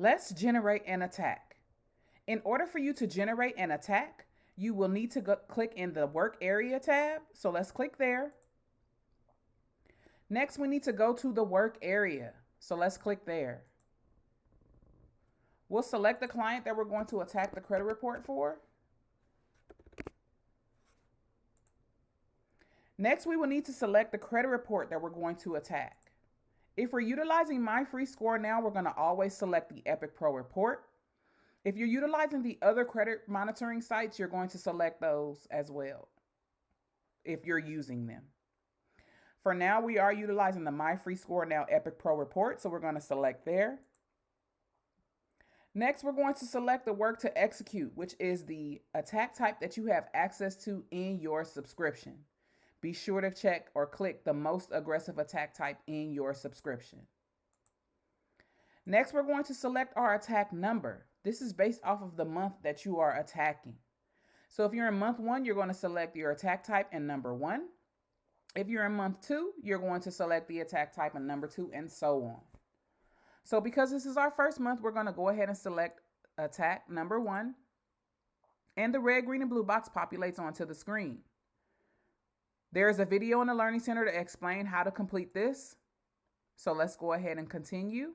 Let's generate an attack. In order for you to generate an attack, you will need to click in the work area tab. So let's click there. Next, we need to go to the work area. So let's click there. We'll select the client that we're going to attack the credit report for. Next, we will need to select the credit report that we're going to attack. If we're utilizing My Free Score Now, we're going to always select the Epic Pro report. If you're utilizing the other credit monitoring sites, you're going to select those as well if you're using them. For now, we are utilizing the My Free Score Now Epic Pro report, so we're going to select there. Next, we're going to select the work to execute, which is the attack type that you have access to in your subscription. Be sure to check or click the most aggressive attack type in your subscription. Next, we're going to select our attack number. This is based off of the month that you are attacking. So if you're in month 1, you're going to select your attack type and number 1. If you're in month 2, you're going to select the attack type and number 2, and so on. So because this is our first month, we're going to go ahead and select attack number 1. And the red, green, and blue box populates onto the screen. There is a video in the Learning Center to explain how to complete this. So let's go ahead and continue.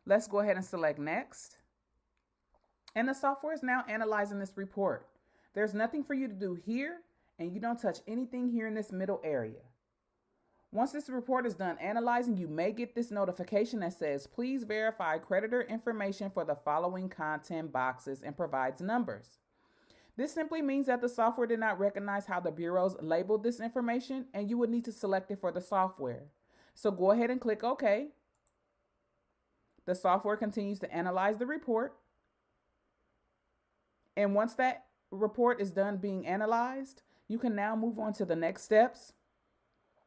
Let's go ahead and select next. And the software is now analyzing this report. There's nothing for you to do here, and you don't touch anything here in this middle area. Once this report is done analyzing, you may get this notification that says, please verify creditor information for the following content boxes, and provides numbers. This simply means that the software did not recognize how the bureaus labeled this information, and you would need to select it for the software. So go ahead and click OK. The software continues to analyze the report. And once that report is done being analyzed, you can now move on to the next steps.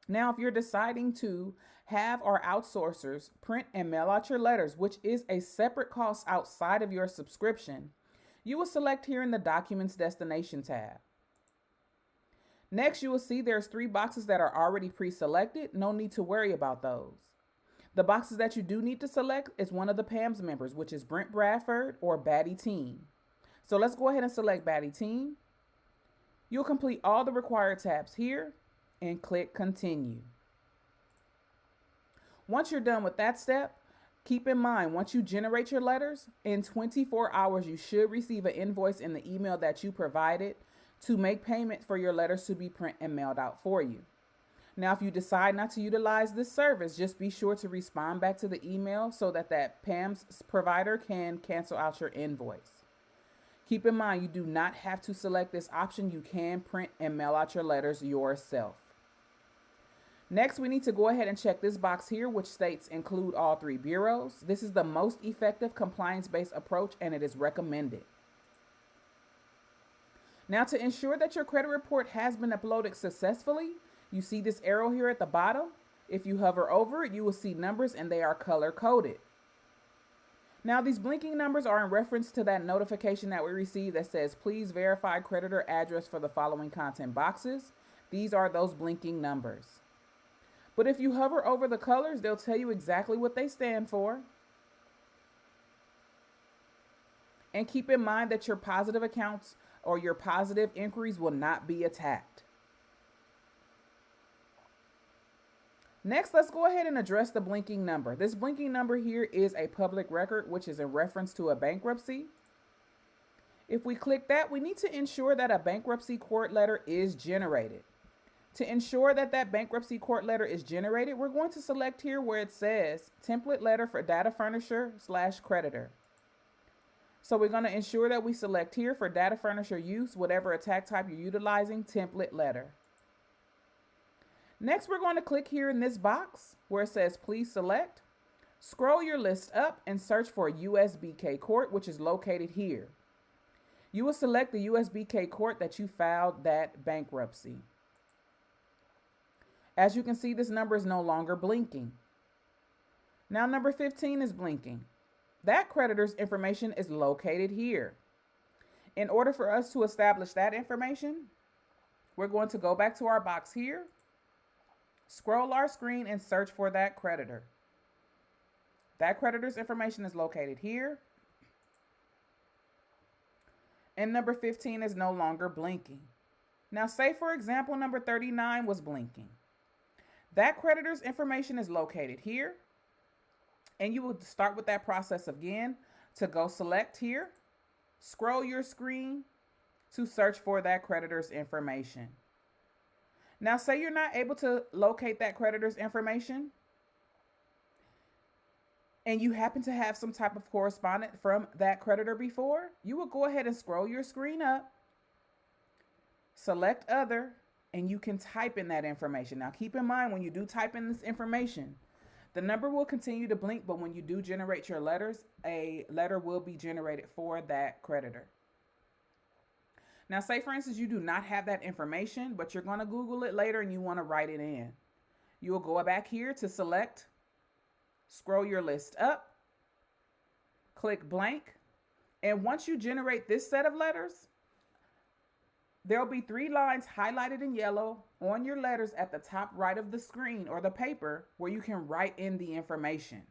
Now, if you're deciding to have our outsourcers print and mail out your letters, which is a separate cost outside of your subscription, you will select here in the Documents Destination tab. Next, you will see there's 3 boxes that are already pre-selected. No need to worry about those. The boxes that you do need to select is one of the PAMS members, which is Brent Bradford or Batty Team. So let's go ahead and select Batty Team. You'll complete all the required tabs here and click Continue. Once you're done with that step, keep in mind, once you generate your letters, in 24 hours, you should receive an invoice in the email that you provided to make payment for your letters to be printed and mailed out for you. Now, if you decide not to utilize this service, just be sure to respond back to the email so that PAMS provider can cancel out your invoice. Keep in mind, you do not have to select this option. You can print and mail out your letters yourself. Next, we need to go ahead and check this box here, which states include all 3 bureaus. This is the most effective compliance-based approach, and it is recommended. Now, to ensure that your credit report has been uploaded successfully, you see this arrow here at the bottom. If you hover over it, you will see numbers, and they are color-coded. Now, these blinking numbers are in reference to that notification that we received that says, please verify creditor address for the following content boxes. These are those blinking numbers. But if you hover over the colors, they'll tell you exactly what they stand for. And keep in mind that your positive accounts or your positive inquiries will not be attacked. Next, let's go ahead and address the blinking number. This blinking number here is a public record, which is in reference to a bankruptcy. If we click that, we need to ensure that a bankruptcy court letter is generated. To ensure that that bankruptcy court letter is generated, we're going to select here where it says template letter for data furnisher / creditor. So we're going to ensure that we select here for data furnisher use, whatever attack type you're utilizing, template letter. Next, we're going to click here in this box where it says please select. Scroll your list up and search for USBK court, which is located here. You will select the USBK court that you filed that bankruptcy. As you can see, this number is no longer blinking. Now number 15 is blinking. That creditor's information is located here. In order for us to establish that information, we're going to go back to our box here. Scroll our screen and search for that creditor. That creditor's information is located here. And number 15 is no longer blinking. Now, say for example, number 39 was blinking. That creditor's information is located here. And you will start with that process again to go select here, scroll your screen to search for that creditor's information. Now, say you're not able to locate that creditor's information and you happen to have some type of correspondence from that creditor before, you will go ahead and scroll your screen up, select other, and you can type in that information. Now, keep in mind, when you do type in this information, the number will continue to blink, but when you do generate your letters, a letter will be generated for that creditor. Now, say for instance, you do not have that information, but you're going to Google it later and you want to write it in. You will go back here to select, scroll your list up, click blank. And once you generate this set of letters, there will be 3 lines highlighted in yellow on your letters at the top right of the screen or the paper where you can write in the information.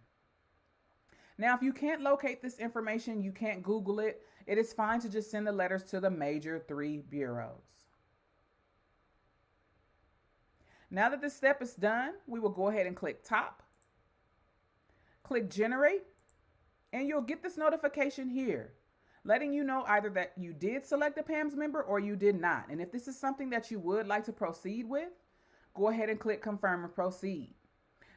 Now, if you can't locate this information, you can't Google it, it is fine to just send the letters to the major 3 bureaus. Now that this step is done, we will go ahead and click top, click generate, and you'll get this notification here, letting you know either that you did select a PAMS member or you did not. And if this is something that you would like to proceed with, go ahead and click confirm and proceed.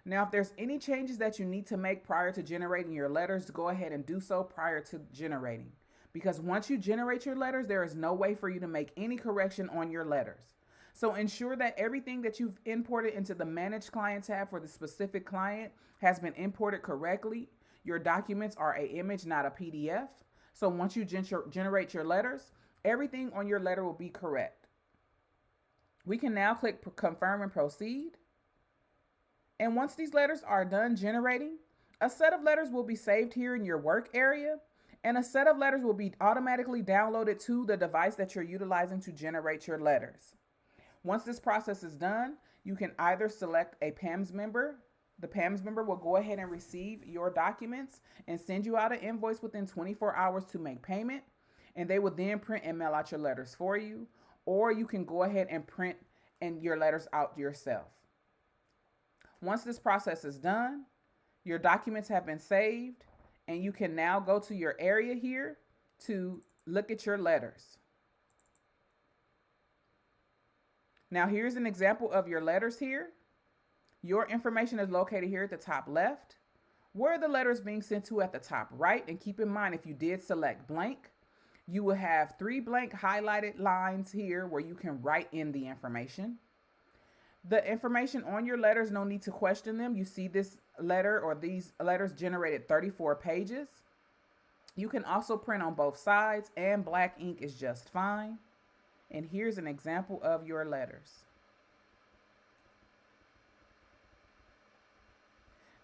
Now, if there's any changes that you need to make prior to generating your letters, go ahead and do so prior to generating. Because once you generate your letters, there is no way for you to make any correction on your letters. So ensure that everything that you've imported into the Manage Client tab for the specific client has been imported correctly. Your documents are an image, not a PDF. So once you generate your letters, everything on your letter will be correct. We can now click confirm and proceed. And once these letters are done generating, a set of letters will be saved here in your work area, and a set of letters will be automatically downloaded to the device that you're utilizing to generate your letters. Once this process is done, you can either select a PAMS member. The PAMS member will go ahead and receive your documents and send you out an invoice within 24 hours to make payment, and they will then print and mail out your letters for you, or you can go ahead and print your letters out yourself. Once this process is done, your documents have been saved, and you can now go to your area here to look at your letters. Now, here's an example of your letters here. Your information is located here at the top left. Where are the letters being sent to at the top right? And keep in mind, if you did select blank, you will have 3 blank highlighted lines here where you can write in the information. The information on your letters, no need to question them. You see this letter or these letters generated 34 pages. You can also print on both sides, and black ink is just fine. And here's an example of your letters.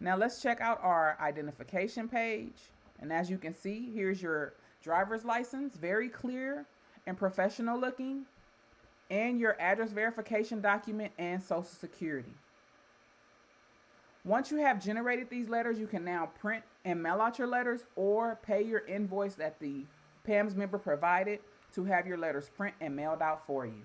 Now let's check out our identification page. And as you can see, here's your driver's license, very clear and professional looking, and your address verification document and Social Security. Once you have generated these letters, you can now print and mail out your letters or pay your invoice that the PAMS member provided to have your letters print and mailed out for you.